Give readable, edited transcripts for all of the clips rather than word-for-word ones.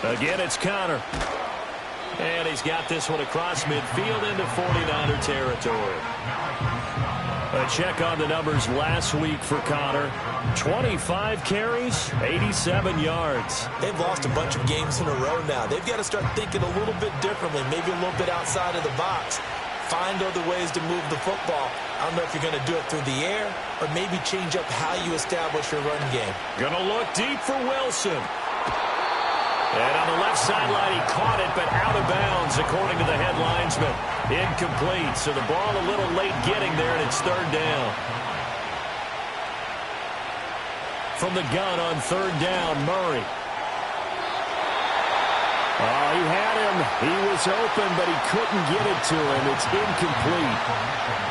Again, it's Conner. And he's got this one across midfield into 49er territory. A check on the numbers last week for Conner. 25 carries, 87 yards. They've lost a bunch of games in a row now. They've got to start thinking a little bit differently, maybe a little bit outside of the box. Find other ways to move the football. I don't know if you're going to do it through the air or maybe change up how you establish your run game. Going to look deep for Wilson. And on the left sideline, he caught it, but out of bounds, according to the head linesman. Incomplete, so the ball a little late getting there, and it's third down. From the gun on third down, Murray. Oh, he had him. He was open, but he couldn't get it to him. It's incomplete.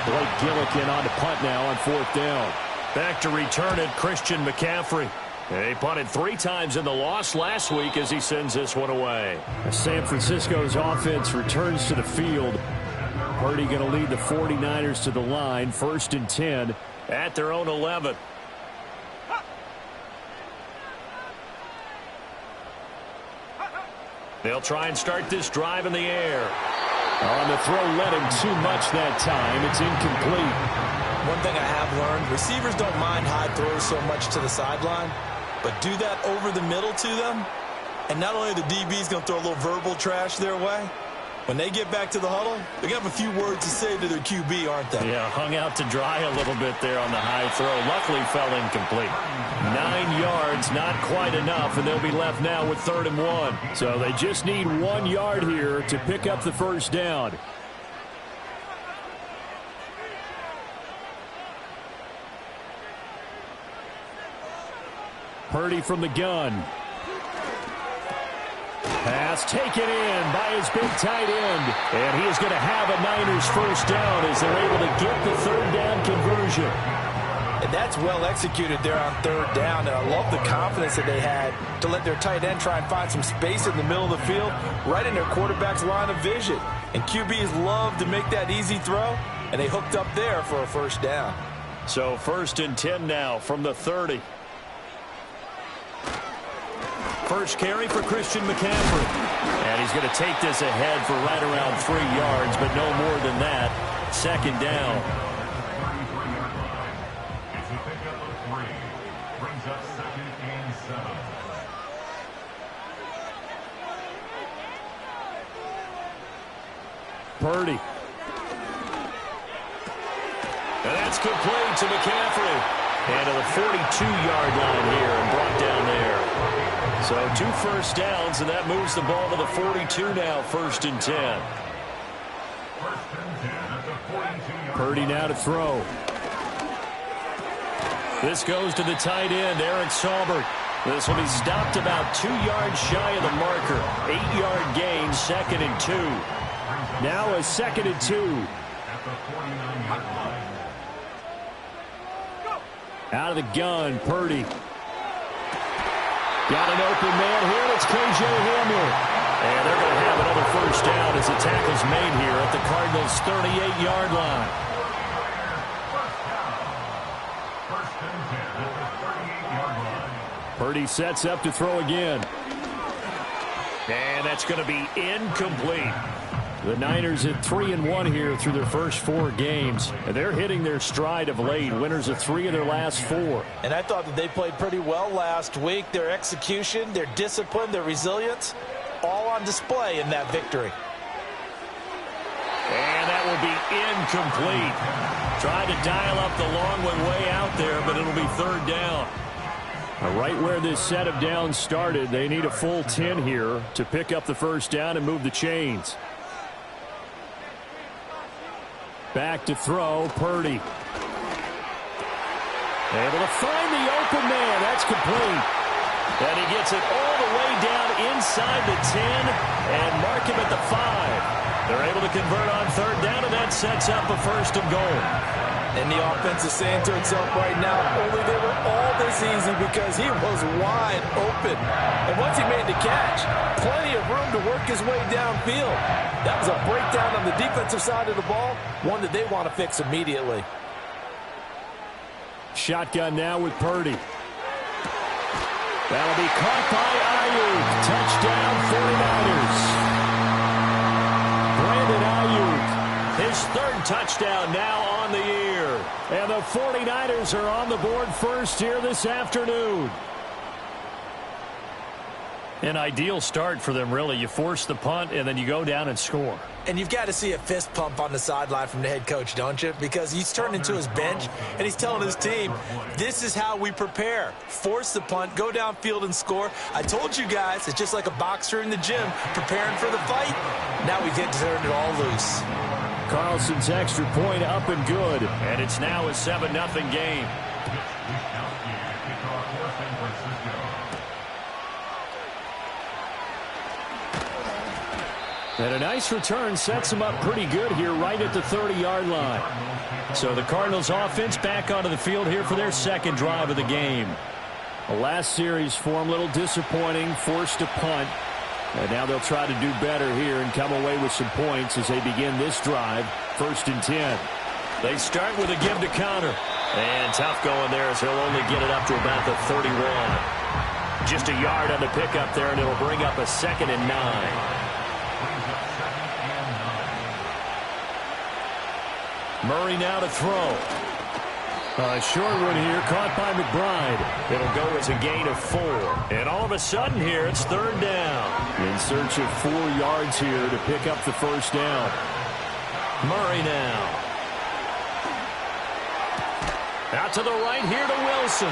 Blake Gillikin on to punt now on fourth down. Back to return it, Christian McCaffrey. He punted 3 times in the loss last week as he sends this one away. San Francisco's offense returns to the field. Purdy going to lead the 49ers to the line. 1st and 10 at their own 11. They'll try and start this drive in the air. On the throw, led him too much that time. It's incomplete. One thing I have learned, receivers don't mind high throws so much to the sideline, but do that over the middle to them, and not only the DB's going to throw a little verbal trash their way, when they get back to the huddle, they're going to have a few words to say to their QB, aren't they? Yeah, hung out to dry a little bit there on the high throw. Luckily fell incomplete. 9 yards, not quite enough, and they'll be left now with 3rd and 1. So they just need 1 yard here to pick up the first down. Purdy from the gun. Pass taken in by his big tight end. And he is going to have a Niners first down as they're able to get the 3rd down conversion. And that's well executed there on 3rd down. And I love the confidence that they had to let their tight end try and find some space in the middle of the field, right in their quarterback's line of vision. And QBs love to make that easy throw, and they hooked up there for a first down. So 1st and 10 now from the 30. First carry for Christian McCaffrey. And he's going to take this ahead for right around 3 yards, but no more than that. 2nd down. Purdy. And that's complete to McCaffrey. And to the 42-yard line here and brought down there. So 2 first downs, and that moves the ball to the 42 now, 1st and 10. Purdy now to throw. This goes to the tight end, Eric Saubert. This will be stopped about 2 yards shy of the marker. 8-yard gain, 2nd and 2. Now a 2nd and 2. Out of the gun, Purdy. Got an open man here. It's KJ Hamler. And they're going to have another first down as the tackle's made here at the Cardinals' 38-yard line. Purdy sets up to throw again. And that's going to be incomplete. The Niners at 3-1 here through their first 4 games. And they're hitting their stride of late. Winners of 3 of their last 4. And I thought that they played pretty well last week. Their execution, their discipline, their resilience, all on display in that victory. And that will be incomplete. Tried to dial up the long one way out there, but it'll be 3rd down. Right where this set of downs started, they need a full 10 here to pick up the first down and move the chains. Back to throw, Purdy. Able to find the open man. That's complete. And he gets it all the way down inside the 10 and mark him at the 5. They're able to convert on 3rd down, and that sets up a 1st and goal. And the offense is saying to itself right now, only they were all this easy because he was wide open. And once he made the catch, plenty of room to work his way downfield. That was a breakdown on the defensive side of the ball, one that they want to fix immediately. That'll be caught by Ayuk. Touchdown, 49ers. Brandon Ayuk, his third touchdown now on the year. And the 49ers are on the board first here this afternoon. An ideal start for them, really. You force the punt, and then you go down and score. And you've got to see a fist pump on the sideline from the head coach, don't you? Because he's turned into his bench, and he's telling his team, this is how we prepare. Force the punt, go downfield and score. I told you guys, it's just like a boxer in the gym preparing for the fight. Now we get to turn it all loose. Carlson's extra point up and good. And it's now a 7-0 game. And a nice return sets them up pretty good here right at the 30-yard line. So the Cardinals offense back onto the field here for their second drive of the game. The last series for them a little disappointing, forced a punt. And now they'll try to do better here and come away with some points as they begin this drive. 1st and 10. They start with a give to counter. And tough going there as he'll only get it up to about the 31. Just a yard on the pickup there, and it'll bring up a 2nd and 9. Murray now to throw. A short one here, caught by McBride. It'll go as a gain of 4. And all of a sudden here, it's 3rd down. In search of 4 yards here to pick up the 1st down. Murray now. Out to the right here to Wilson.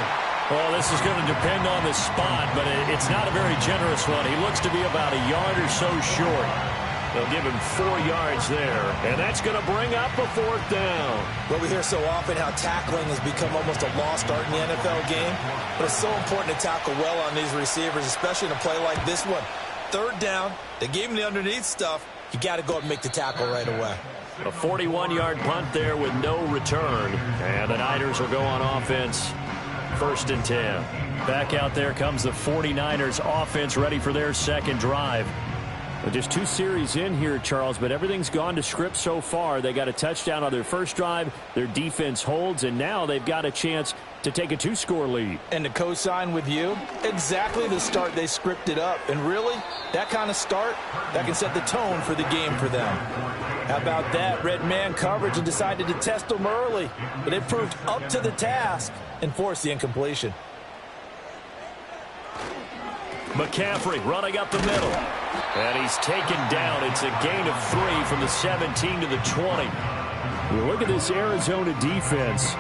Well, this is going to depend on the spot, but it's not a very generous one. He looks to be about a yard or so short. They'll give him 4 yards there, and that's going to bring up a 4th down. Well, we hear so often how tackling has become almost a lost art in the NFL game, but it's so important to tackle well on these receivers, especially in a play like this one. 3rd down, they gave him the underneath stuff. You got to go and make the tackle right away. A 41-yard punt there with no return, and the Niners will go on offense. 1st and 10. Back out there comes the 49ers offense ready for their second drive. But just 2 series in here, Charles, but everything's gone to script so far. They got a touchdown on their first drive. Their defense holds, and now they've got a chance to take a 2-score lead. And to co-sign with you, exactly the start they scripted up. And really, that kind of start, that can set the tone for the game for them. How about that? Red man coverage and decided to test them early. But it proved up to the task and forced the incompletion. McCaffrey running up the middle. And he's taken down. It's a gain of 3 from the 17 to the 20. You look at this Arizona defense.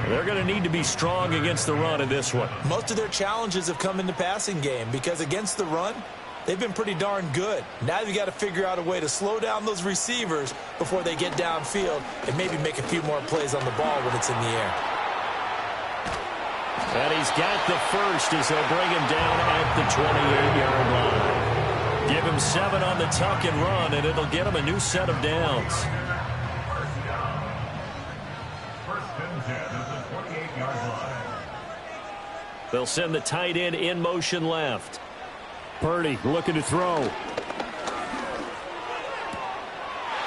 They're going to need to be strong against the run in this one. Most of their challenges have come in the passing game because against the run, they've been pretty darn good. Now you've got to figure out a way to slow down those receivers before they get downfield and maybe make a few more plays on the ball when it's in the air. And he's got the first as they'll bring him down at the 28-yard line. Give him 7 on the tuck and run, and it'll get him a new set of downs. They'll send the tight end in motion left. Purdy looking to throw.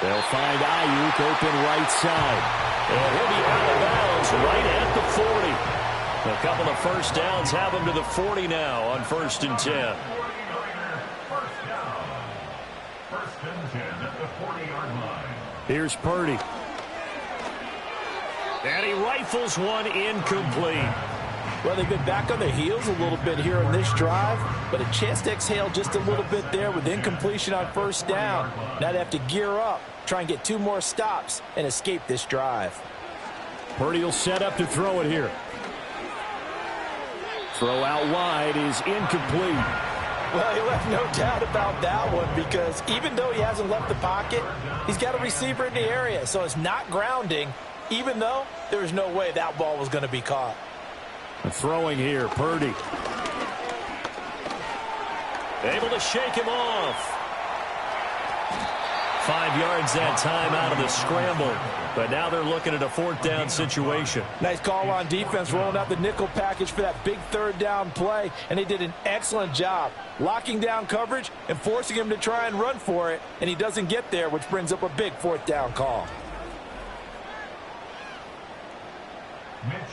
They'll find Ayuk open right side. And he'll be out of bounds right at the 40. A couple of first downs have him to the 40 now on 1st and 10. Here's Purdy. And he rifles one incomplete. Well, they've been back on their heels a little bit here in this drive, but a chance to exhale just a little bit there with incompletion on 1st down. Now they have to gear up, try and get 2 more stops, and escape this drive. Purdy will set up to throw it here. Throw out wide is incomplete. Well, he left no doubt about that one because even though he hasn't left the pocket, he's got a receiver in the area, so it's not grounding, even though there's no way that ball was going to be caught. Throwing here, Purdy. Able to shake him off. 5 yards that time out of the scramble. But now they're looking at a 4th down situation. Nice call on defense, rolling out the nickel package for that big 3rd down play. And they did an excellent job locking down coverage and forcing him to try and run for it. And he doesn't get there, which brings up a big 4th down call.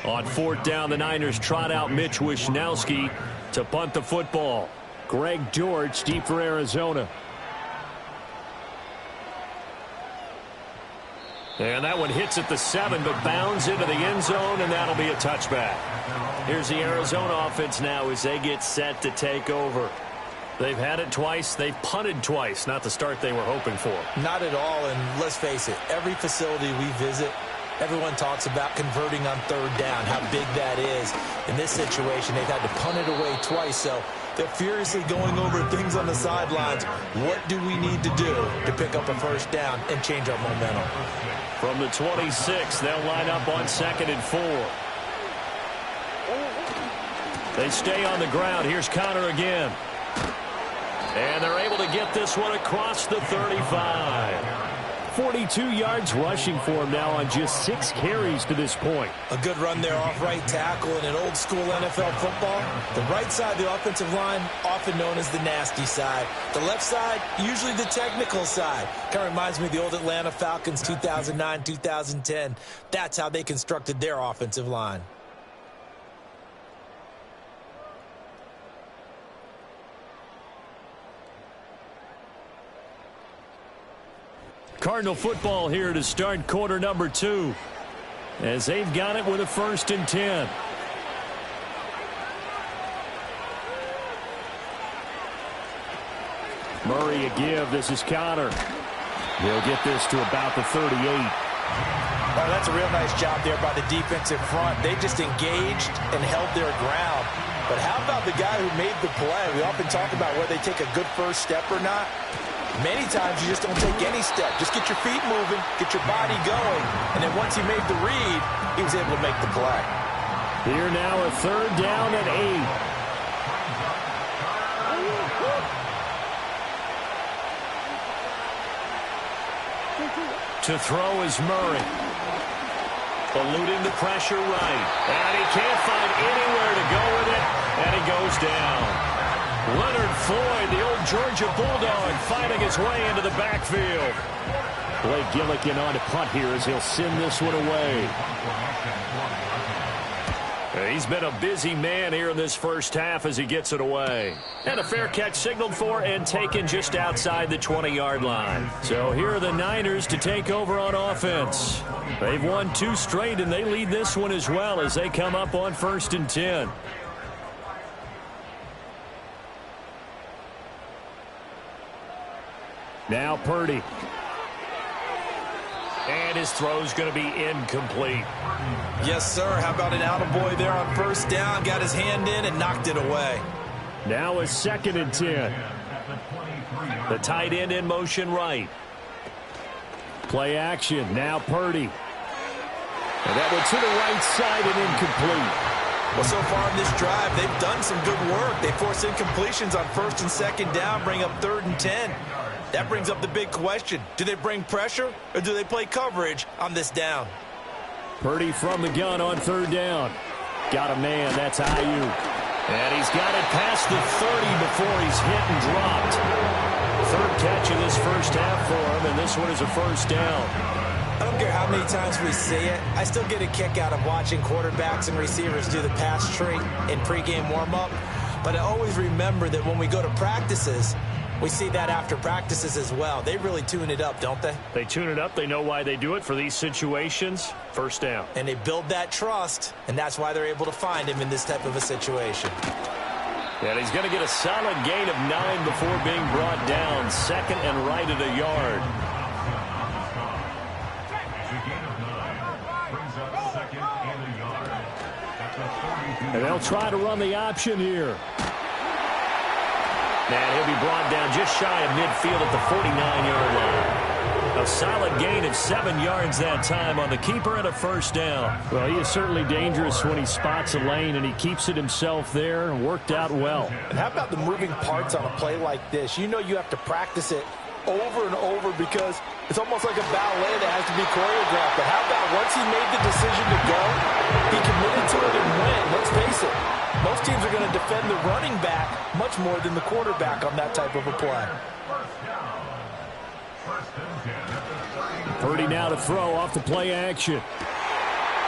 On fourth down, the Niners trot out Mitch Wishnowsky to punt the football. Greg George deep for Arizona. And that one hits at the 7, but bounds into the end zone, and that'll be a touchback. Here's the Arizona offense now as they get set to take over. They've had it twice. They've punted twice. Not the start they were hoping for. Not at all, and let's face it, every facility we visit, everyone talks about converting on third down, how big that is. In this situation, they've had to punt it away twice, so they're furiously going over things on the sidelines. What do we need to do to pick up a first down and change our momentum? From the 26, they'll line up on 2nd and 4. They stay on the ground. Here's Connor again. And they're able to get this one across the 35. 42 yards rushing for him now on just 6 carries to this point. A good run there off right tackle in an old school NFL football. The right side of the offensive line, often known as the nasty side. The left side, usually the technical side. Kind of reminds me of the old Atlanta Falcons 2009-2010. That's how they constructed their offensive line. Cardinal football here to start quarter number 2. As they've got it with a 1st and 10. Murray a give. This is Connor. He'll get this to about the 38. Oh, that's a real nice job there by the defensive front. They just engaged and held their ground. But how about the guy who made the play? We often talk about whether they take a good first step or not. Many times you just don't take any step. Just get your feet moving, get your body going, and then once he made the read, he was able to make the play. Here now a 3rd down and 8. To throw is Murray. Eluding the pressure right. And he can't find anywhere to go with it, and he goes down. Leonard Floyd, the old Georgia Bulldog, fighting his way into the backfield. Blake Gillikin on to punt here as he'll send this one away. He's been a busy man here in this first half as he gets it away. And a fair catch signaled for and taken just outside the 20-yard line. So here are the Niners to take over on offense. They've won 2 straight, and they lead this one as well as they come up on 1st and 10. Now Purdy. And his throw's going to be incomplete. Yes, sir. How about an attaboy there on 1st down? Got his hand in and knocked it away. Now a 2nd and 10. The tight end in motion right. Play action. Now Purdy. And that one to the right side and incomplete. Well, so far in this drive, they've done some good work. They force incompletions on 1st and 2nd down, bring up 3rd and 10. That brings up the big question. Do they bring pressure or do they play coverage on this down? Purdy from the gun on 3rd down. Got a man. That's Ayuk. And he's got it past the 30 before he's hit and dropped. 3rd catch in this first half for him, and this one is a 1st down. I don't care how many times we see it. I still get a kick out of watching quarterbacks and receivers do the pass tree in pregame warm-up. But I always remember that when we go to practices, we see that after practices as well. They really tune it up, don't they? They tune it up. They know why they do it for these situations. 1st down. And they build that trust, and that's why they're able to find him in this type of a situation. And he's going to get a solid gain of 9 before being brought down. 2nd and right at a yard. And they'll try to run the option here. And he'll be brought down just shy of midfield at the 49-yard line. A solid gain of 7 yards that time on the keeper and a 1st down. Well, he is certainly dangerous when he spots a lane, and he keeps it himself there and worked out well. And how about the moving parts on a play like this? You know you have to practice it over and over because it's almost like a ballet that has to be choreographed. But how about once he made the decision to go, he committed to it and went. Let's face it. Most teams are going to defend the running back much more than the quarterback on that type of a play. Purdy now to throw off the play action.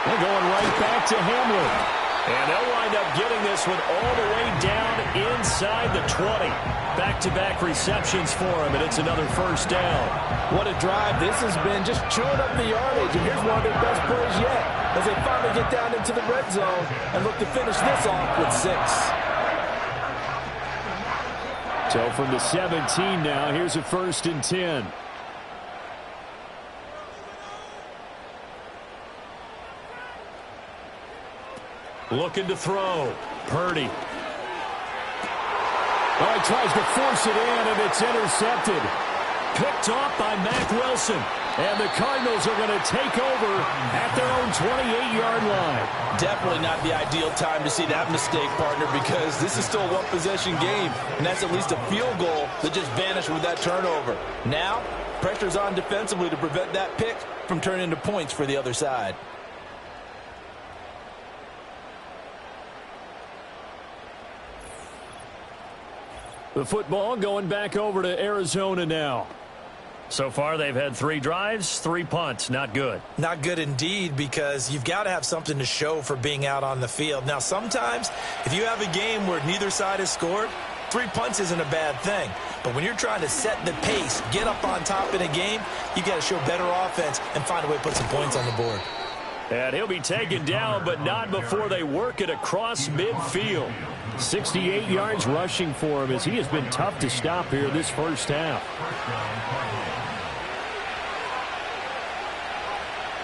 They're going right back to Hamlin. And they'll wind up getting this one all the way down inside the 20. Back-to-back receptions for him, and it's another first down. What a drive this has been, just chewing up the yardage. And here's one of their best plays yet as they finally get down into the red zone and look to finish this off with 6. So from the 17 now, here's a 1st and 10. Looking to throw. Purdy. Oh, he tries to force it in, and it's intercepted. Picked off by Mack Wilson. And the Cardinals are going to take over at their own 28-yard line. Definitely not the ideal time to see that mistake, partner, because this is still a one-possession game, and that's at least a field goal that just vanished with that turnover. Now, pressure's on defensively to prevent that pick from turning into points for the other side. The football going back over to Arizona now. So far, they've had 3 drives, 3 punts. Not good. Not good indeed, because you've got to have something to show for being out on the field. Now, sometimes, if you have a game where neither side has scored, 3 punts isn't a bad thing. But when you're trying to set the pace, get up on top in a game, you got to show better offense and find a way to put some points on the board. And he'll be taken down, but not before they work it across midfield. 68 yards rushing for him, as he has been tough to stop here this first half.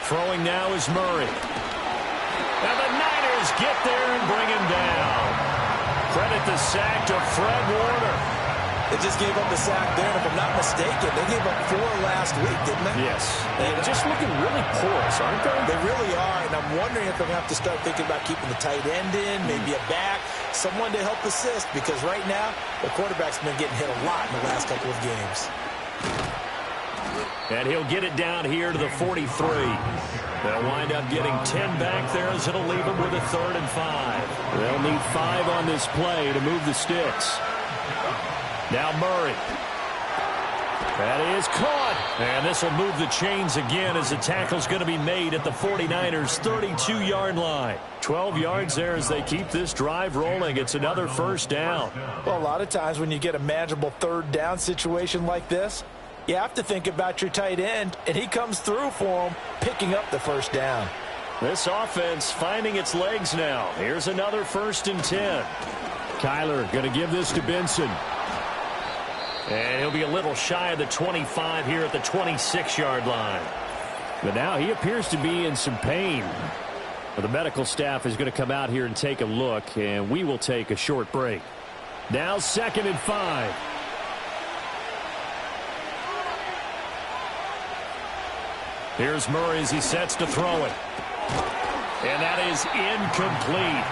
Throwing now is Murray. And the Niners get there and bring him down. Credit the sack to Fred Warner. They just gave up a sack there, and if I'm not mistaken, they gave up 4 last week, didn't they? Yes. And just looking really porous, aren't they? They really are, and I'm wondering if they're going to have to start thinking about keeping the tight end in, maybe a back, someone to help assist, because right now, the quarterback's been getting hit a lot in the last couple of games. And he'll get it down here to the 43. They'll wind up getting 10 back there, as it'll leave them with a 3rd and 5. They'll need 5 on this play to move the sticks. Now Murray. That is caught. And this will move the chains again, as the tackle's going to be made at the 49ers' 32-yard line. 12 yards there as they keep this drive rolling. It's another first down. Well, a lot of times when you get a manageable 3rd down situation like this, you have to think about your tight end, and he comes through for him, picking up the first down. This offense finding its legs now. Here's another 1st and 10. Kyler going to give this to Benson. And he'll be a little shy of the 25 here at the 26-yard line. But now he appears to be in some pain. Well, the medical staff is going to come out here and take a look, and we will take a short break. Now 2nd and 5. Here's Murray as he sets to throw it. And that is incomplete.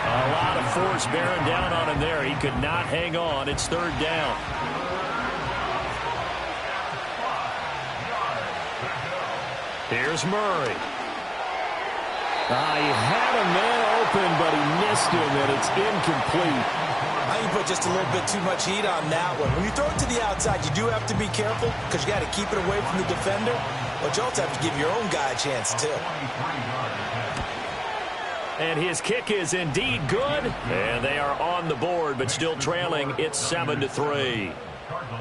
A lot of force bearing down on him there. He could not hang on. It's 3rd down. Here's Murray. He had a man open, but he missed him, and it's incomplete. I think you put just a little bit too much heat on that one. When you throw it to the outside, you do have to be careful because you got to keep it away from the defender, but you also have to give your own guy a chance, too. And his kick is indeed good, and they are on the board, but still trailing. It's 7-3.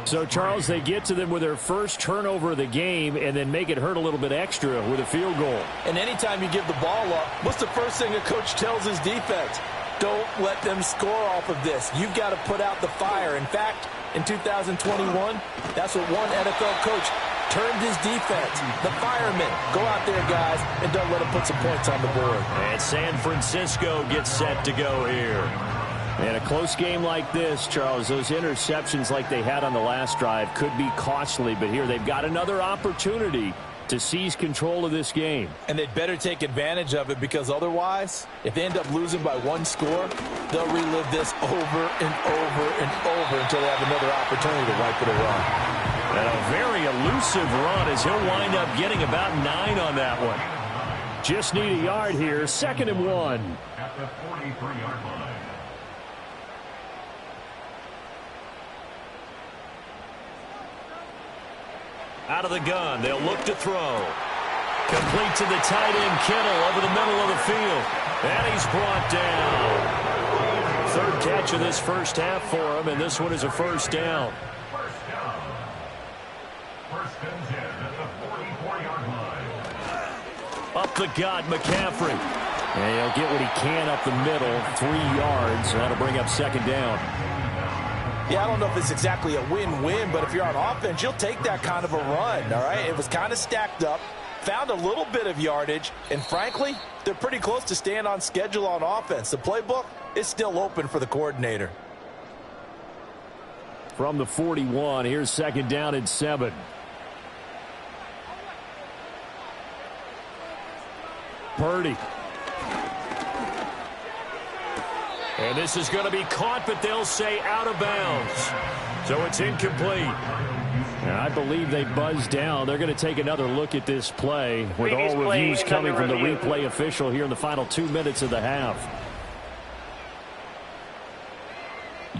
So, Charles, they get to them with their first turnover of the game and then make it hurt a little bit extra with a field goal. And anytime you give the ball up, what's the first thing a coach tells his defense? Don't let them score off of this. You've got to put out the fire. In fact, in 2021, that's what one NFL coach termed his defense. The firemen. Go out there, guys, and don't let them put some points on the board. And San Francisco gets set to go here. In a close game like this, Charles, those interceptions like they had on the last drive could be costly, but here they've got another opportunity to seize control of this game. And they'd better take advantage of it, because otherwise, if they end up losing by 1 score, they'll relive this over and over and over until they have another opportunity to wipe it away. And a very elusive run, as he'll wind up getting about 9 on that one. Just need a yard here, 2nd and 1. At the 43-yard line. Out of the gun, they'll look to throw. Complete to the tight end, Kittle, over the middle of the field. And he's brought down. Third catch of this first half for him, and this one is a first down. Up the gut, McCaffrey. And he'll get what he can up the middle, 3 yards. That'll bring up second down. Yeah, I don't know if it's exactly a win-win, but if you're on offense, you'll take that kind of a run, all right? It was kind of stacked up, found a little bit of yardage, and frankly, they're pretty close to staying on schedule on offense. The playbook is still open for the coordinator. From the 41, here's second down and 7. Purdy. And this is going to be caught, but they'll say out of bounds. So it's incomplete. And I believe they buzzed down. They're going to take another look at this play with all reviews coming from the replay official here in the final 2 minutes of the half.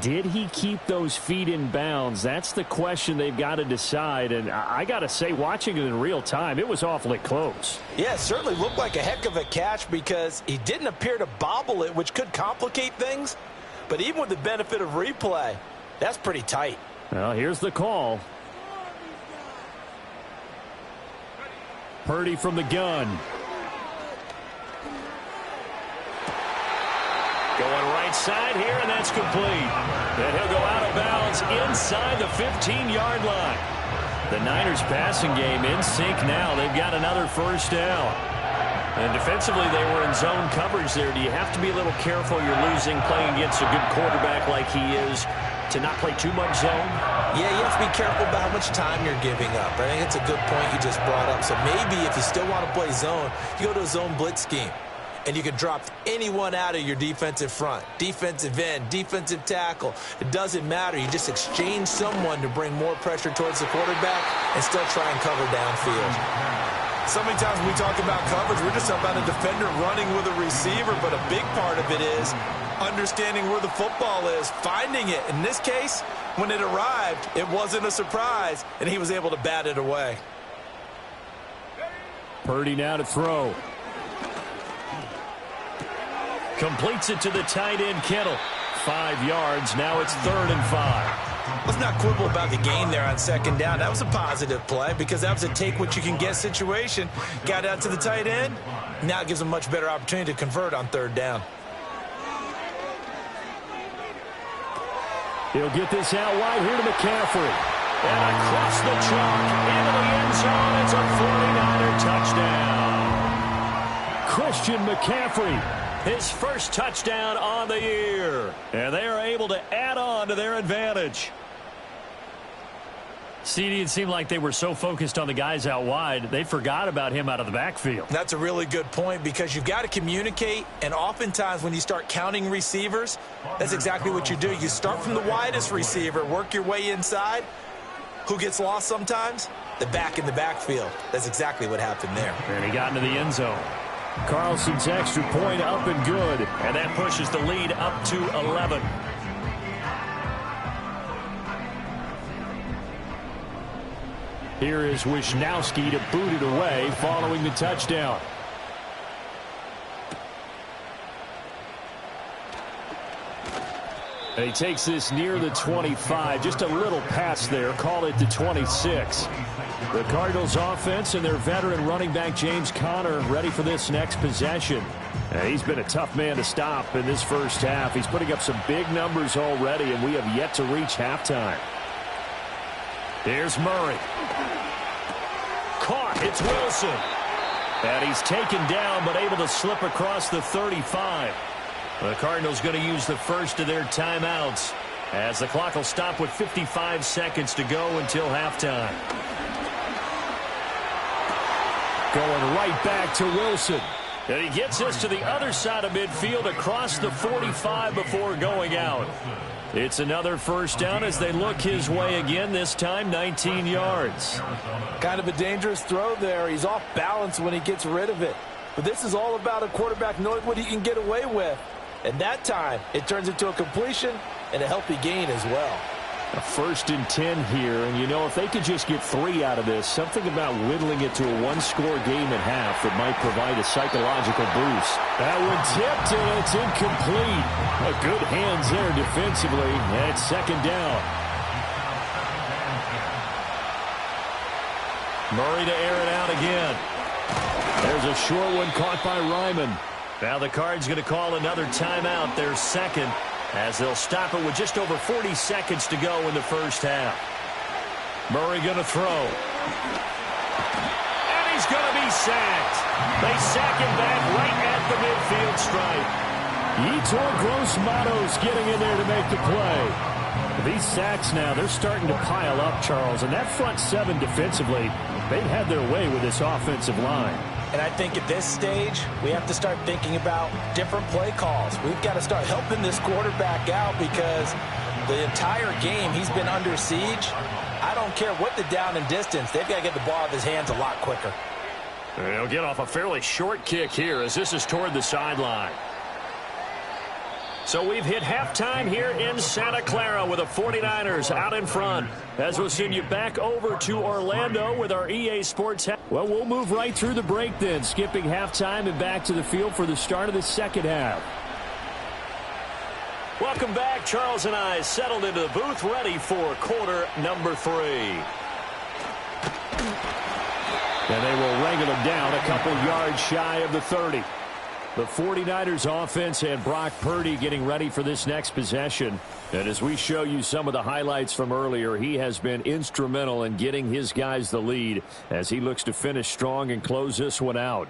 Did he keep those feet in bounds? That's the question they've got to decide. And I got to say, watching it in real time, it was awfully close. Yeah, it certainly looked like a heck of a catch because he didn't appear to bobble it, which could complicate things. But even with the benefit of replay, that's pretty tight. Well, here's the call. Purdy from the gun. Going right side here, and that's complete. And he'll go out of bounds inside the 15-yard line. The Niners passing game in sync now. They've got another first down. And defensively, they were in zone coverage there. Do you have to be a little careful? You're losing playing against a good quarterback like he is to not play too much zone? Yeah, you have to be careful about how much time you're giving up. I think it's a good point you just brought up. So maybe if you still want to play zone, you go to a zone blitz scheme. And you can drop anyone out of your defensive front, defensive end, defensive tackle. It doesn't matter. You just exchange someone to bring more pressure towards the quarterback and still try and cover downfield. So many times when we talk about coverage, we're just about a defender running with a receiver, but a big part of it is understanding where the football is, finding it. In this case, when it arrived, it wasn't a surprise, and he was able to bat it away. Purdy now to throw. Completes it to the tight end, Kittle. 5 yards. Now it's 3rd and 5. Let's not quibble about the gain there on second down. That was a positive play because that was a take-what-you-can-get situation. Got out to the tight end. Now it gives them a much better opportunity to convert on 3rd down. He'll get this out wide here to McCaffrey. And across the chalk into the end zone. It's a 49er touchdown. Christian McCaffrey. His first touchdown on the year. And they are able to add on to their advantage. CD, it seemed like they were so focused on the guys out wide, they forgot about him out of the backfield. That's a really good point because you've got to communicate, and oftentimes when you start counting receivers, that's exactly what you do. You start from the widest receiver, work your way inside. Who gets lost sometimes? The back in the backfield. That's exactly what happened there. And he got into the end zone. Carlson's extra point up and good. And that pushes the lead up to 11. Here is Wisnowski to boot it away following the touchdown. And he takes this near the 25. Just a little pass there. Call it the 26. The Cardinals offense and their veteran running back James Conner ready for this next possession. He's been a tough man to stop in this first half. He's putting up some big numbers already, and we have yet to reach halftime. Here's Murray. Caught. It's Wilson. And he's taken down but able to slip across the 35. The Cardinals going to use the first of their timeouts as the clock will stop with 55 seconds to go until halftime. Going right back to Wilson. And he gets us to the other side of midfield across the 45 before going out. It's another first down as they look his way again, this time 19 yards. Kind of a dangerous throw there. He's off balance when he gets rid of it. But this is all about a quarterback knowing what he can get away with. And that time, it turns into a completion and a healthy gain as well. A 1st and 10 here, and if they could just get 3 out of this, something about whittling it to a one-score game at half that might provide a psychological boost. That one tipped, and it's incomplete. A good hands there defensively, and it's 2nd down. Murray to air it out again. There's a short one caught by Ryman. Now the Cards going to call another timeout, their 2nd. As they'll stop it with just over 40 seconds to go in the first half. Murray going to throw. And he's going to be sacked. They sack him back right at the midfield stripe. Yetur Gross-Matos getting in there to make the play. These sacks now, they're starting to pile up, Charles. And that front 7 defensively, they've had their way with this offensive line. And I think at this stage, we have to start thinking about different play calls. We've got to start helping this quarterback out because the entire game he's been under siege. I don't care what the down and distance. They've got to get the ball out of his hands a lot quicker. They'll get off a fairly short kick here as this is toward the sideline. So we've hit halftime here in Santa Clara with the 49ers out in front. As we'll send you back over to Orlando with our EA Sports. Well, we'll move right through the break then, skipping halftime and back to the field for the start of the second half. Welcome back. Charles and I settled into the booth ready for quarter number 3. And they will wrangle them down a couple yards shy of the 30. The 49ers offense and Brock Purdy getting ready for this next possession. And as we show you some of the highlights from earlier, he has been instrumental in getting his guys the lead as he looks to finish strong and close this one out.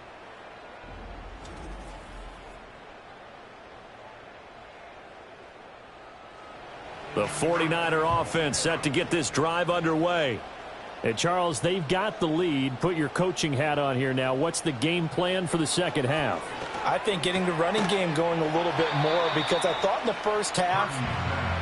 The 49er offense set to get this drive underway. And Charles, they've got the lead. Put your coaching hat on here now. What's the game plan for the second half? I think getting the running game going a little bit more because I thought in the first half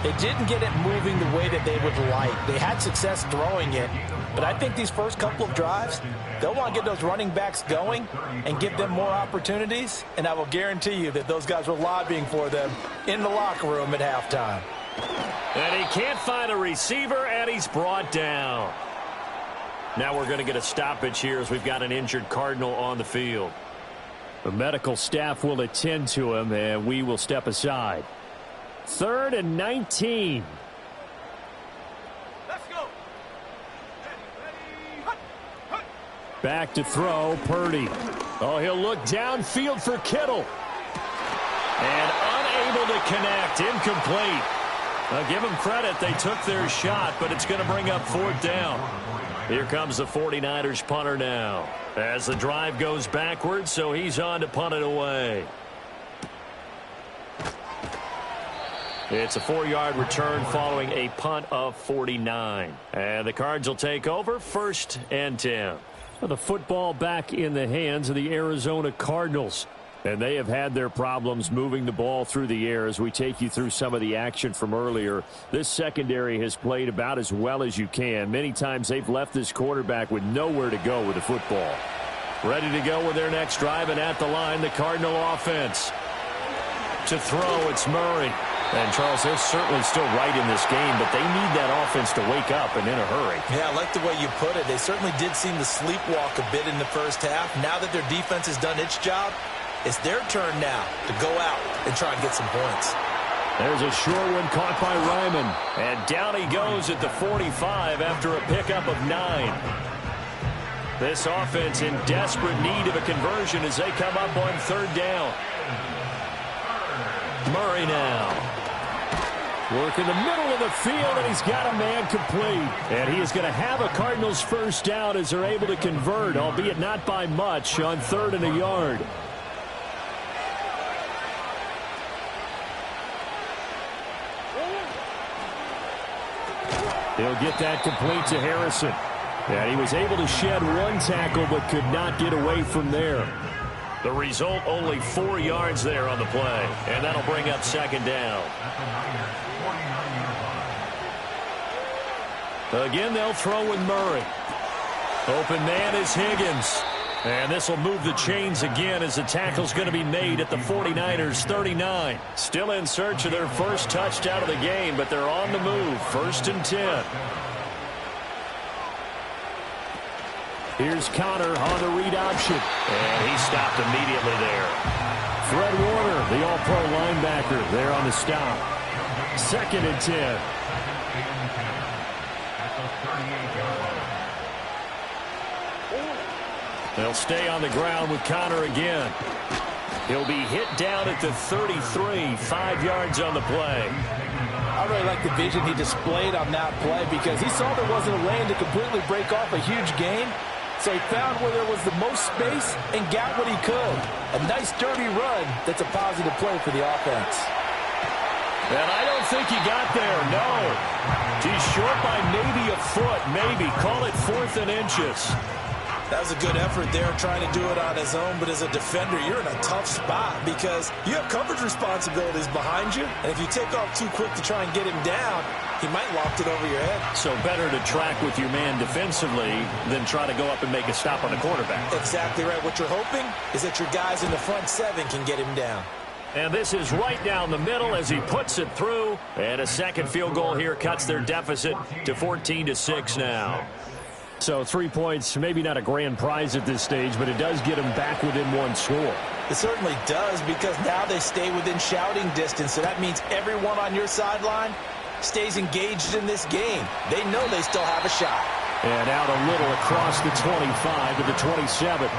they didn't get it moving the way that they would like. They had success throwing it, but I think these first couple of drives, they'll want to get those running backs going and give them more opportunities, and I will guarantee you that those guys were lobbying for them in the locker room at halftime. And he can't find a receiver, and he's brought down. Now we're going to get a stoppage here as we've got an injured Cardinal on the field. The medical staff will attend to him, and we will step aside. 3rd and 19. Let's go. Back to throw, Purdy. Oh, he'll look downfield for Kittle. And unable to connect, incomplete. Now give them credit, they took their shot, but it's going to bring up 4th down. Here comes the 49ers punter now. As the drive goes backwards, so he's on to punt it away. It's a 4-yard return following a punt of 49. And the Cards will take over 1st and 10. The football back in the hands of the Arizona Cardinals. And they have had their problems moving the ball through the air as we take you through some of the action from earlier. This secondary has played about as well as you can. Many times they've left this quarterback with nowhere to go with the football. Ready to go with their next drive, and at the line, the Cardinal offense. To throw, it's Murray. And, Charles, they're certainly still right in this game, but they need that offense to wake up and in a hurry. Yeah, I like the way you put it. They certainly did seem to sleepwalk a bit in the first half. Now that their defense has done its job, it's their turn now to go out and try and get some points. There's a short one caught by Ryman. And down he goes at the 45 after a pickup of 9. This offense in desperate need of a conversion as they come up on 3rd down. Murray now. Work in the middle of the field, and he's got a man complete. And he is going to have a Cardinals first down as they're able to convert, albeit not by much, on 3rd and a yard. He'll get that complete to Harrison. And he was able to shed one tackle but could not get away from there. The result, only 4 yards there on the play. And that'll bring up 2nd down. Again, they'll throw with Murray. Open man is Higgins. And this will move the chains again as the tackle's going to be made at the 49ers 39. Still in search of their first touchdown of the game, but they're on the move. 1st and 10. Here's Connor on the read option. And he stopped immediately there. Fred Warner, the all-pro linebacker, there on the stop. 2nd and 10. They'll stay on the ground with Connor again. He'll be hit down at the 33, 5 yards on the play. I really like the vision he displayed on that play because he saw there wasn't a lane to completely break off a huge gain. So he found where there was the most space and got what he could. A nice, dirty run that's a positive play for the offense. And I don't think he got there, no. He's short by maybe a foot, maybe. Call it 4th and inches. That was a good effort there trying to do it on his own, but as a defender, you're in a tough spot because you have coverage responsibilities behind you, and if you take off too quick to try and get him down, he might loft it over your head. So better to track with your man defensively than try to go up and make a stop on the quarterback. Exactly right. What you're hoping is that your guys in the front 7 can get him down. And this is right down the middle as he puts it through, and a second field goal here cuts their deficit to 14-6 now. So 3 points, maybe not a grand prize at this stage, but it does get them back within 1 score. It certainly does because now they stay within shouting distance, so that means everyone on your sideline stays engaged in this game. They know they still have a shot. And out a little across the 25 to the 27.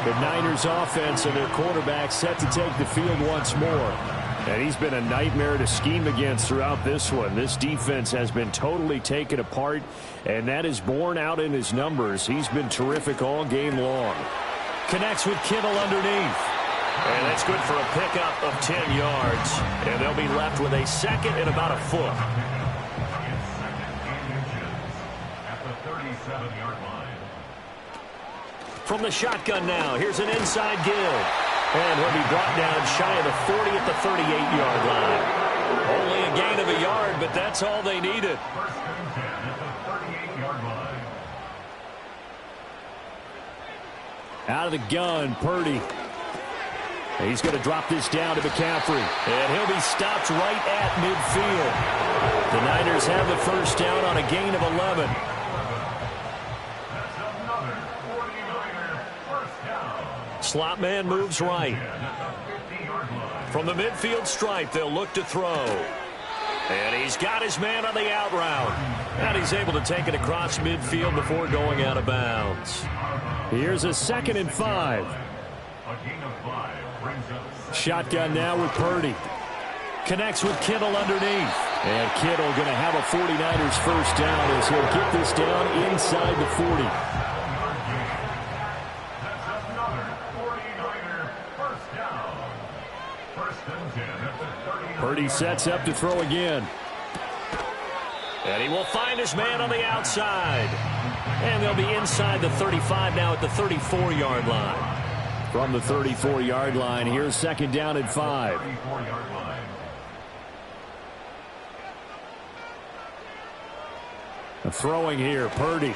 The Niners offense and their quarterback set to take the field once more. And he's been a nightmare to scheme against throughout this one. This defense has been totally taken apart, and that is borne out in his numbers. He's been terrific all game long. Connects with Kittle underneath. And that's good for a pickup of 10 yards. And they'll be left with a 2nd and about a foot. At the 37-yard line. From the shotgun now, here's an inside give. And he'll be brought down shy of the 40 at the 38-yard line. Only a gain of a yard, but that's all they needed. 1st and 10 at the 38-yard line. Out of the gun, Purdy. He's going to drop this down to McCaffrey. And he'll be stopped right at midfield. The Niners have the first down on a gain of 11. Slot man moves right. From the midfield stripe, they'll look to throw. And he's got his man on the out route. And he's able to take it across midfield before going out of bounds. Here's a 2nd and 5. Shotgun now with Purdy. Connects with Kittle underneath. And Kittle going to have a 49ers first down as he'll get this down inside the 40. Purdy sets up to throw again. And he will find his man on the outside. And they'll be inside the 35 now at the 34-yard line. From the 34-yard line, here's 2nd down and 5. Throwing here, Purdy.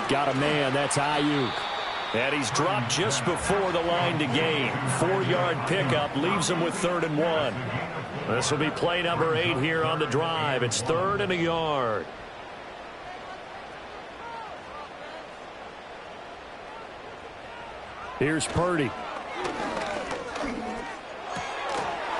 Got a man, that's Ayuk. And he's dropped just before the line to gain. 4-yard pickup leaves him with 3rd and 1. This will be play number 8 here on the drive. It's 3rd and a yard. Here's Purdy.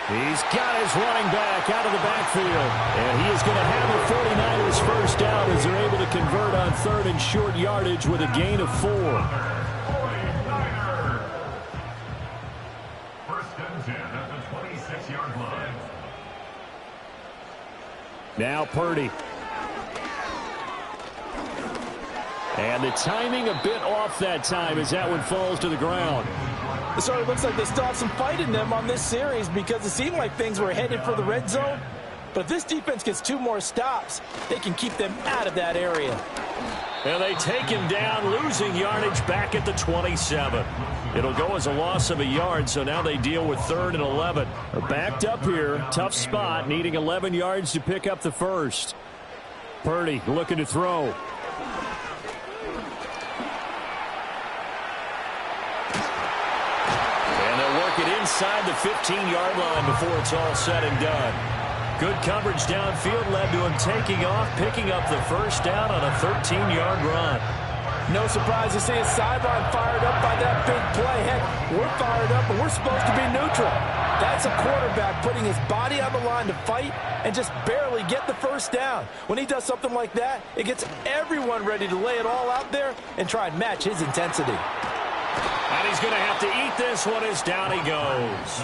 He's got his running back out of the backfield. And he is going to have the 49ers first down as they're able to convert on 3rd and short yardage with a gain of 4. 1st and 10 at the 26-yard line. Now Purdy. And the timing a bit off that time as that one falls to the ground. It sort of looks like they still have some fight in them on this series because it seemed like things were headed for the red zone. But if this defense gets 2 more stops, they can keep them out of that area. And they take him down, losing yardage back at the 27. It'll go as a loss of a yard, so now they deal with 3rd and 11. They're backed up here, tough spot, needing 11 yards to pick up the first. Purdy looking to throw. inside the 15-yard line before it's all said and done. Good coverage downfield led to him taking off, picking up the first down on a 13-yard run. No surprise to see his sideline fired up by that big play. Heck, we're fired up, but we're supposed to be neutral. That's a quarterback putting his body on the line to fight and just barely get the first down. When he does something like that, it gets everyone ready to lay it all out there and try and match his intensity. And he's going to have to eat this one as down he goes.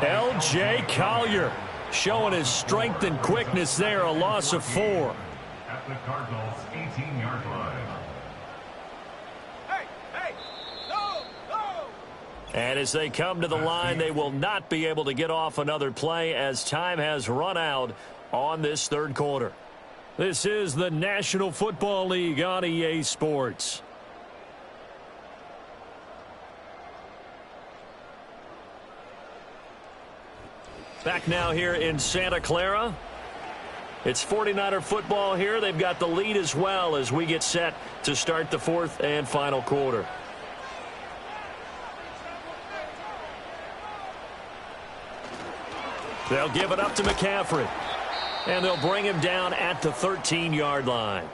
L.J. Collier showing his strength and quickness there, a loss of 4. At the Cardinals' 18-yard line. And as they come to the line, they will not be able to get off another play as time has run out on this third quarter. This is the National Football League on EA Sports. Back now here in Santa Clara. It's 49er football here. They've got the lead as well as we get set to start the fourth and final quarter. They'll give it up to McCaffrey. And they'll bring him down at the 13-yard line.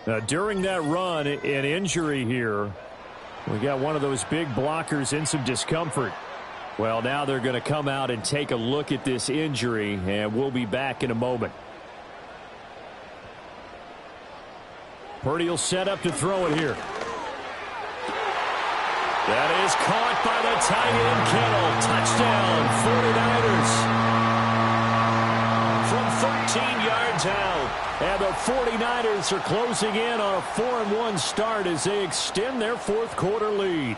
Now, during that run, an injury here. We got one of those big blockers in some discomfort. Well, now they're going to come out and take a look at this injury, and we'll be back in a moment. Purdy will set up to throw it here. That is caught by the tight end, Kittle. Touchdown, 49ers. From 13 yards out. And the 49ers are closing in on a 4-1 start as they extend their fourth quarter lead.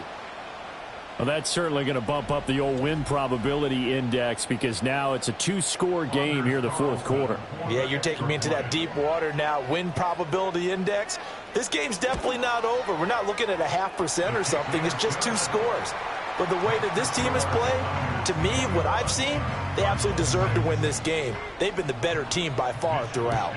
Well, that's certainly going to bump up the old win probability index because now it's a 2-score game here the fourth quarter. Yeah, you're taking me into that deep water now. Win probability index. This game's definitely not over. We're not looking at a 0.5% or something. It's just 2 scores. But the way that this team has played, to me, what I've seen, they absolutely deserve to win this game. They've been the better team by far throughout.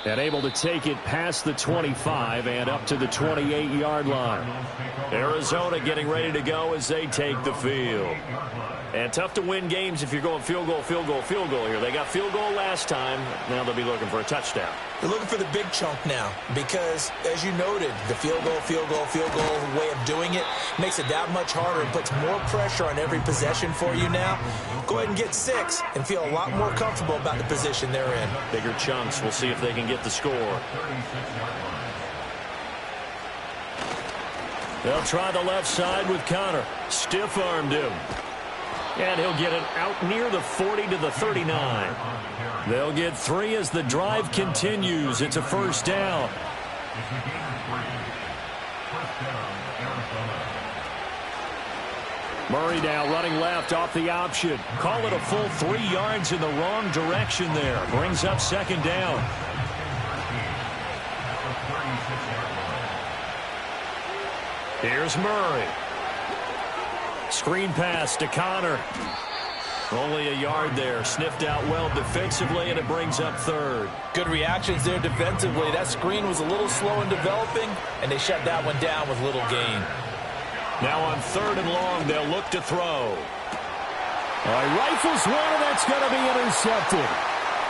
And able to take it past the 25 and up to the 28-yard line. Arizona getting ready to go as they take the field. And tough to win games if you're going field goal, field goal, field goal here. They got field goal last time. Now they'll be looking for a touchdown. They're looking for the big chunk now because, as you noted, the field goal, field goal, field goal way of doing it makes it that much harder and puts more pressure on every possession for you now. Go ahead and get 6 and feel a lot more comfortable about the position they're in. Bigger chunks. We'll see if they can get the score. They'll try the left side with Connor. Stiff-armed him. And he'll get it out near the 40 to the 39. They'll get 3 as the drive continues. It's a first down. Murray now running left off the option. Call it a full 3 yards in the wrong direction there. Brings up second down. Here's Murray. Screen pass to Connor. Only a yard there. Sniffed out well defensively, and it brings up third. Good reactions there defensively. That screen was a little slow in developing, and they shut that one down with little gain. Now on 3rd and long, they'll look to throw. All right, rifles one, and that's going to be intercepted.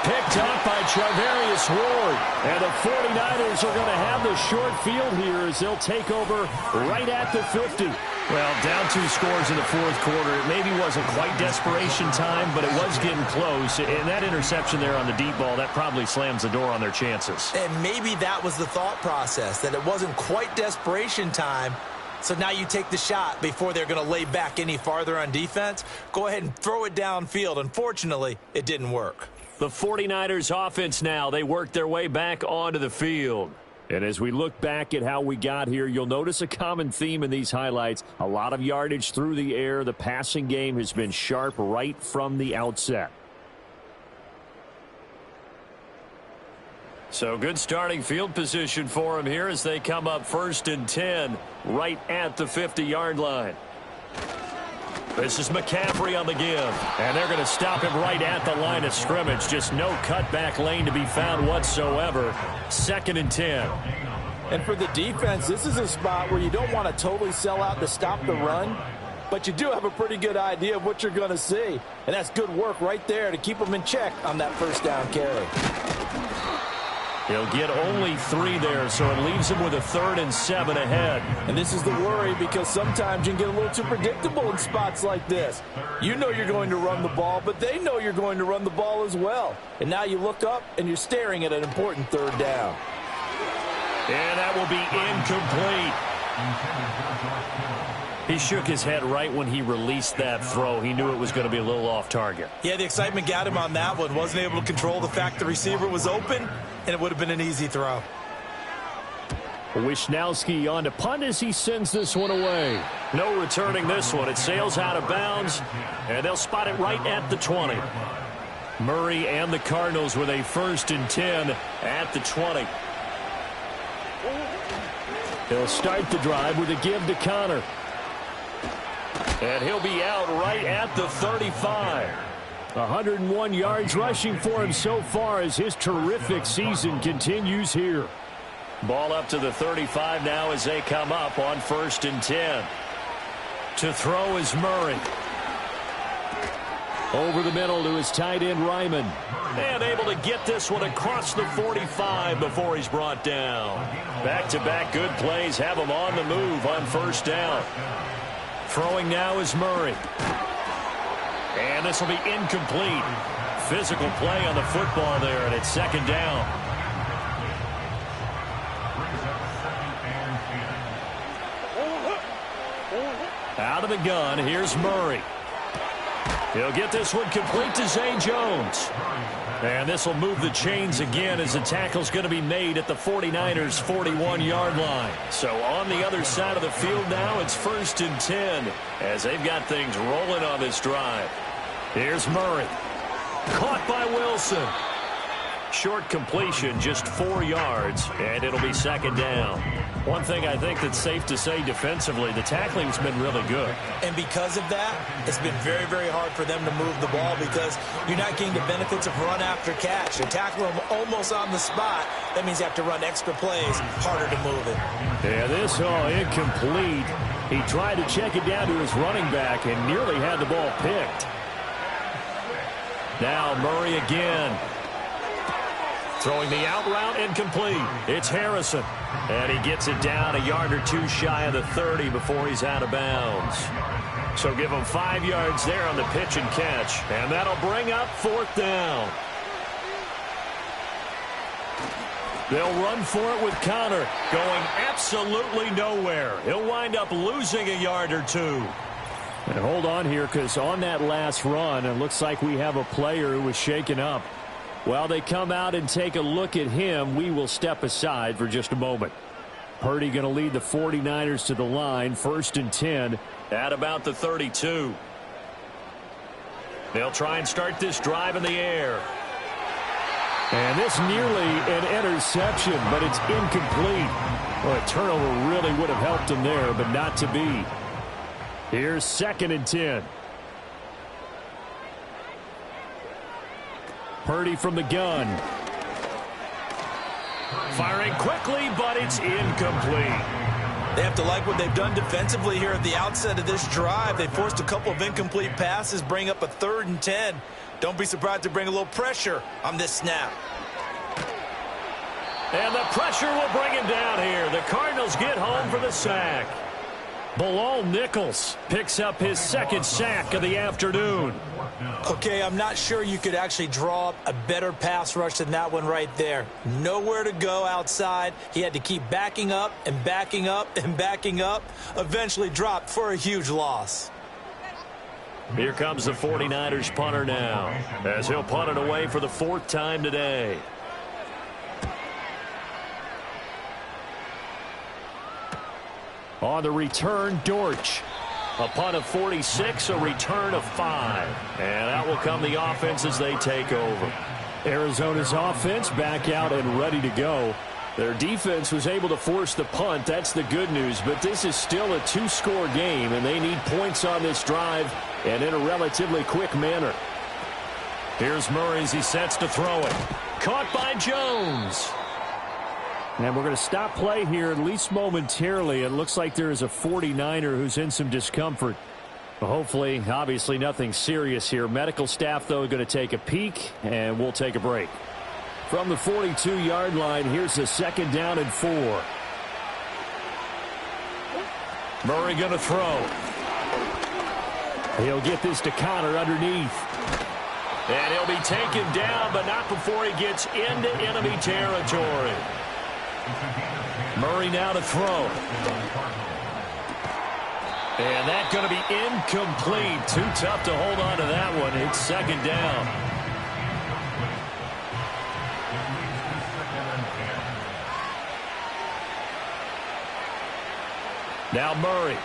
Picked up by Charvarius Ward. And the 49ers are going to have the short field here as they'll take over right at the 50. Well, down 2 scores in the fourth quarter. It maybe wasn't quite desperation time, but it was getting close. And that interception there on the deep ball, that probably slams the door on their chances. And maybe that was the thought process, that it wasn't quite desperation time. So now you take the shot before they're going to lay back any farther on defense. Go ahead and throw it downfield. Unfortunately, it didn't work. The 49ers offense now, they work their way back onto the field. And as we look back at how we got here, you'll notice a common theme in these highlights. A lot of yardage through the air. The passing game has been sharp right from the outset. So good starting field position for them here as they come up 1st and 10 right at the 50-yard line. This is McCaffrey on the give. And they're going to stop him right at the line of scrimmage. Just no cutback lane to be found whatsoever. 2nd and 10. And for the defense, this is a spot where you don't want to totally sell out to stop the run, but you do have a pretty good idea of what you're going to see. And that's good work right there to keep them in check on that first down carry. He'll get only 3 there, so it leaves him with a 3rd and 7 ahead. And this is the worry, because sometimes you can get a little too predictable in spots like this. You know you're going to run the ball, but they know you're going to run the ball as well. And now you look up and you're staring at an important 3rd down. And that will be incomplete. He shook his head right when he released that throw. He knew it was going to be a little off target. Yeah, the excitement got him on that one. Wasn't able to control the fact the receiver was open, and it would have been an easy throw. Wisnowski on to punt as he sends this one away. No returning this one. It sails out of bounds, and they'll spot it right at the 20. Murray and the Cardinals with a 1st and 10 at the 20. He'll start the drive with a give to Connor. And he'll be out right at the 35. 101 yards rushing for him so far as his terrific season continues here. Ball up to the 35 now as they come up on 1st and 10. To throw is Murray. Over the middle to his tight end, Ryman. And able to get this one across the 45 before he's brought down. Back-to-back good plays have him on the move on 1st down. Throwing now is Murray. And this will be incomplete. Physical play on the football there, and it's 2nd down. Out of the gun, here's Murray. He'll get this one complete to Zay Jones. And this will move the chains again as the tackle's going to be made at the 49ers' 41-yard line. So on the other side of the field now, it's 1st and 10 as they've got things rolling on this drive. Here's Murray. Caught by Wilson. Short completion, just 4 yards, and it'll be 2nd down. One thing I think that's safe to say defensively, the tackling's been really good. And because of that, it's been very, very hard for them to move the ball because you're not getting the benefits of run after catch. You tackle them almost on the spot. That means you have to run extra plays, harder to move it. Yeah, this incomplete. He tried to check it down to his running back and nearly had the ball picked. Now Murray again. Throwing the out route, incomplete. It's Harrison. And he gets it down a yard or 2 shy of the 30 before he's out of bounds. So give him 5 yards there on the pitch and catch. And that'll bring up 4th down. They'll run for it with Connor, going absolutely nowhere. He'll wind up losing a yard or 2. And hold on here, because on that last run, it looks like we have a player who was shaken up. While they come out and take a look at him, we will step aside for just a moment. Purdy going to lead the 49ers to the line, 1st and 10 at about the 32. They'll try and start this drive in the air. And this nearly an interception, but it's incomplete. Well, a turnover really would have helped him there, but not to be. Here's 2nd and 10. Purdy from the gun. Firing quickly, but it's incomplete. They have to like what they've done defensively here at the outset of this drive. They forced a couple of incomplete passes, bring up a 3rd and 10. Don't be surprised to bring a little pressure on this snap. And the pressure will bring him down here. The Cardinals get home for the sack. Bilal Nichols picks up his 2nd sack of the afternoon. Okay, I'm not sure you could actually draw up a better pass rush than that one right there. Nowhere to go outside. He had to keep backing up and backing up and backing up. Eventually dropped for a huge loss. Here comes the 49ers punter now, as he'll punt it away for the 4th time today. On the return, Dortch. A punt of 46, a return of 5. And out will come the offense as they take over. Arizona's offense back out and ready to go. Their defense was able to force the punt. That's the good news. But this is still a two-score game, and they need points on this drive and in a relatively quick manner. Here's Murray as he sets to throw it. Caught by Jones. And we're going to stop play here, at least momentarily. It looks like there is a 49er who's in some discomfort. Hopefully, obviously, nothing serious here. Medical staff, though, going to take a peek, and we'll take a break. From the 42-yard line, here's a 2nd down and 4. Murray going to throw. He'll get this to Connor underneath. And he'll be taken down, but not before he gets into enemy territory. Murray now to throw. And that's going to be incomplete. Too tough to hold on to that one. It's 2nd down. Now Murray.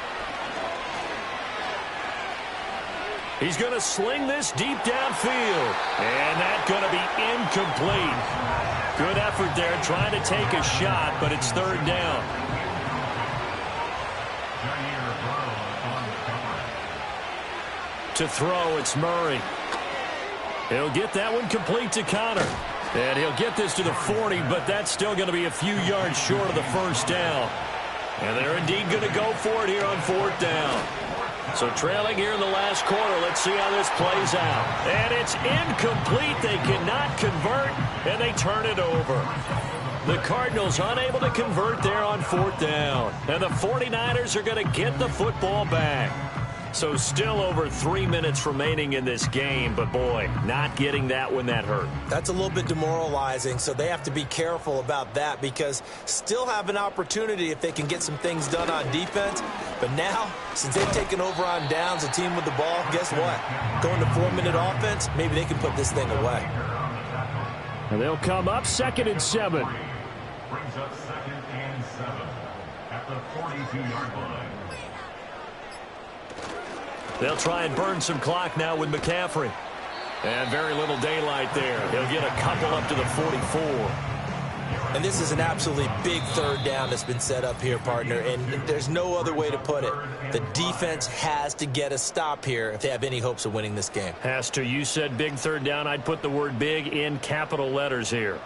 He's going to sling this deep downfield. And that's going to be incomplete. Good effort there trying to take a shot, but it's 3rd down. To throw, it's Murray. He'll get that one complete to Connor. And he'll get this to the 40, but that's still going to be a few yards short of the 1st down. And they're indeed going to go for it here on 4th down. So trailing here in the last quarter, let's see how this plays out. And it's incomplete. They cannot convert, and they turn it over. The Cardinals unable to convert there on 4th down. And the 49ers are going to get the football back. So still over 3 minutes remaining in this game, but boy, not getting that when that hurt. That's a little bit demoralizing, so they have to be careful about that because still have an opportunity if they can get some things done on defense. But now, since they've taken over on downs, a team with the ball, guess what? Going to 4-minute offense, maybe they can put this thing away. And they'll come up 2nd and 7. Brings up 2nd and 7 at the 42-yard line. They'll try and burn some clock now with McCaffrey. And very little daylight there. He'll get a couple up to the 44. And this is an absolutely big 3rd down that's been set up here, partner, and there's no other way to put it. The defense has to get a stop here if they have any hopes of winning this game. Has to. You said big 3rd down. I'd put the word big in capital letters here.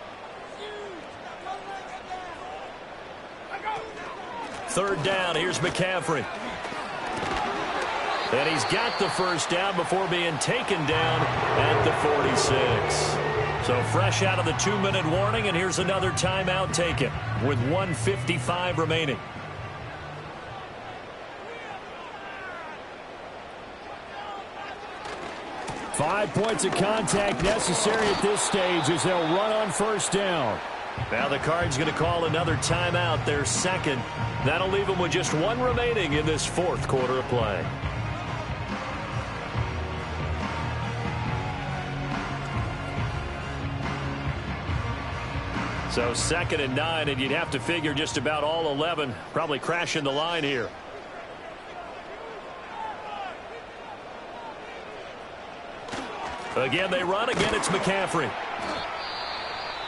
3rd down. Here's McCaffrey. And he's got the 1st down before being taken down at the 46. So fresh out of the 2-minute warning, and here's another timeout taken with 1:55 remaining. Five points of contact necessary at this stage as they'll run on 1st down. Now the Cards going to call another timeout, their 2nd. That'll leave them with just 1 remaining in this 4th quarter of play. So 2nd and 9, and you'd have to figure just about all 11 probably crashing the line here. Again, they run. Again, it's McCaffrey.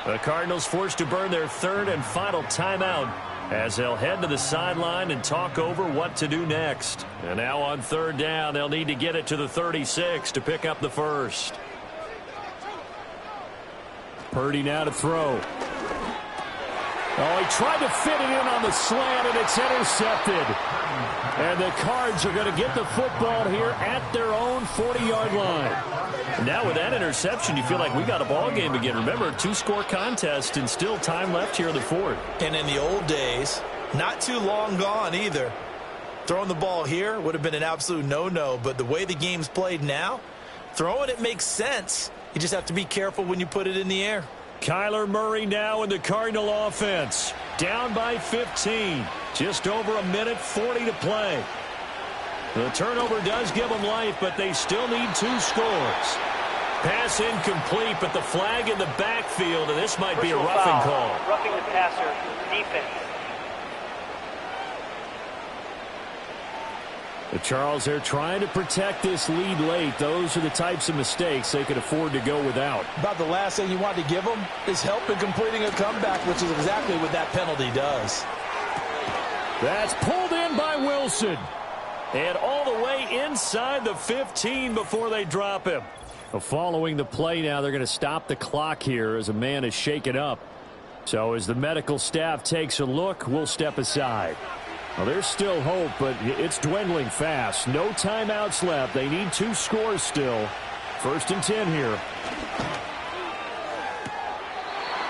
The Cardinals forced to burn their 3rd and final timeout as they'll head to the sideline and talk over what to do next. And now on 3rd down, they'll need to get it to the 36 to pick up the 1st. Purdy now to throw. Oh, he tried to fit it in on the slant, and it's intercepted. And the Cards are going to get the football here at their own 40-yard line. Now with that interception, you feel like we got a ball game again. Remember, 2-score contest and still time left here in the 4th. And in the old days, not too long gone either. Throwing the ball here would have been an absolute no-no, but the way the game's played now, throwing it makes sense. You just have to be careful when you put it in the air. Kyler Murray now in the Cardinal offense. Down by 15. Just over 1:40 to play. The turnover does give them life, but they still need 2 scores. Pass incomplete, but the flag in the backfield, and this might be a roughing call. Roughing the passer, defense. Charles, they're trying to protect this lead late. Those are the types of mistakes they could afford to go without. About the last thing you want to give them is help in completing a comeback, which is exactly what that penalty does. That's pulled in by Wilson. And all the way inside the 15 before they drop him. Following the play now, they're going to stop the clock here as a man is shaken up. So as the medical staff takes a look, we'll step aside. Well, there's still hope, but it's dwindling fast. No timeouts left. They need 2 scores still. 1st and 10 here.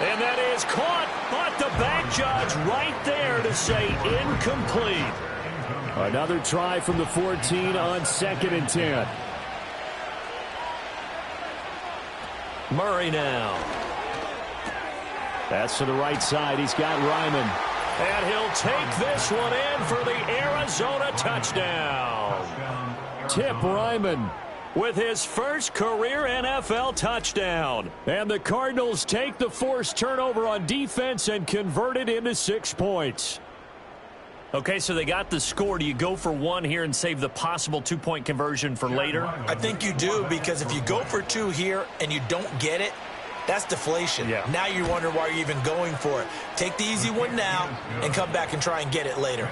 And that is caught, but the back judge right there to say incomplete. Another try from the 14 on 2nd and 10. Murray now. That's to the right side. He's got Ryman. And he'll take this one in for the Arizona touchdown. Tip Ryman with his first career NFL touchdown. And the Cardinals take the forced turnover on defense and convert it into 6 points. Okay, so they got the score. Do you go for 1 here and save the possible 2-point conversion for later? I think you do, because if you go for 2 here and you don't get it, that's deflation. Yeah. Now you wonder why you're even going for it. Take the easy one now and come back and try and get it later.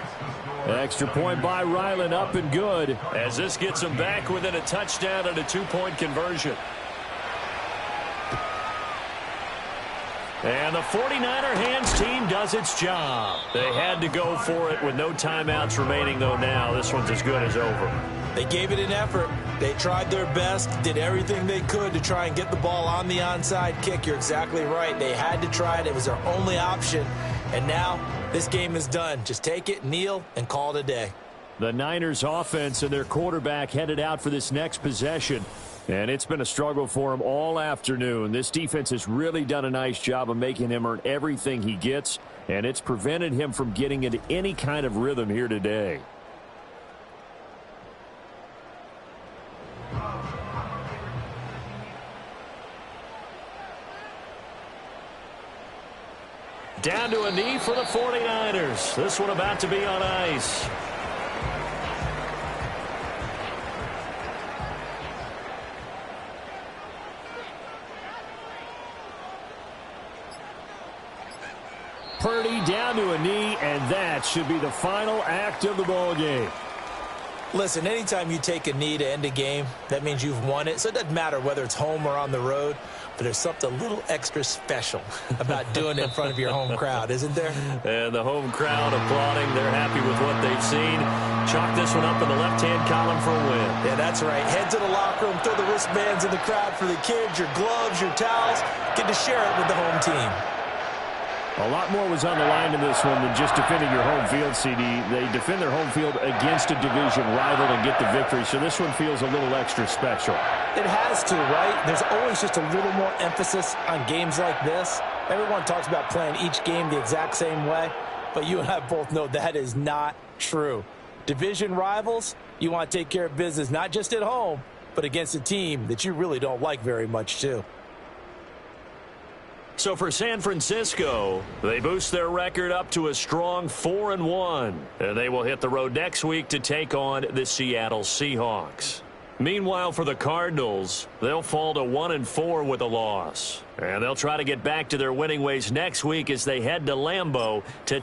Extra point by Ryland, up and good, as this gets them back within a touchdown and a 2-point conversion. And the 49er hands team does its job. They had to go for it with no timeouts remaining, though now this one's as good as over. They gave it an effort. They tried their best, did everything they could to try and get the ball on the onside kick. You're exactly right. They had to try it. It was their only option. And now this game is done. Just take it, kneel, and call it a day. The Niners offense and their quarterback headed out for this next possession. And it's been a struggle for him all afternoon. This defense has really done a nice job of making him earn everything he gets, and it's prevented him from getting into any kind of rhythm here today. Down to a knee for the 49ers. This one about to be on ice. Purdy down to a knee, and that should be the final act of the ball game. Listen, anytime you take a knee to end a game, that means you've won it. So it doesn't matter whether it's home or on the road, but there's something a little extra special about doing it in front of your home crowd, isn't there? And the home crowd applauding. They're happy with what they've seen. Chalk this one up in the left-hand column for a win. Yeah, that's right. Head to the locker room, throw the wristbands in the crowd for the kids, your gloves, your towels. Get to share it with the home team. A lot more was on the line in this one than just defending your home field, CD. They defend their home field against a division rival and get the victory, so this one feels a little extra special. It has to, right? There's always just a little more emphasis on games like this. Everyone talks about playing each game the exact same way, but you and I both know that is not true. Division rivals, you want to take care of business not just at home, but against a team that you really don't like very much, too. So for San Francisco, they boost their record up to a strong 4-1. And they will hit the road next week to take on the Seattle Seahawks. Meanwhile, for the Cardinals, they'll fall to 1-4 with a loss. And they'll try to get back to their winning ways next week as they head to Lambeau to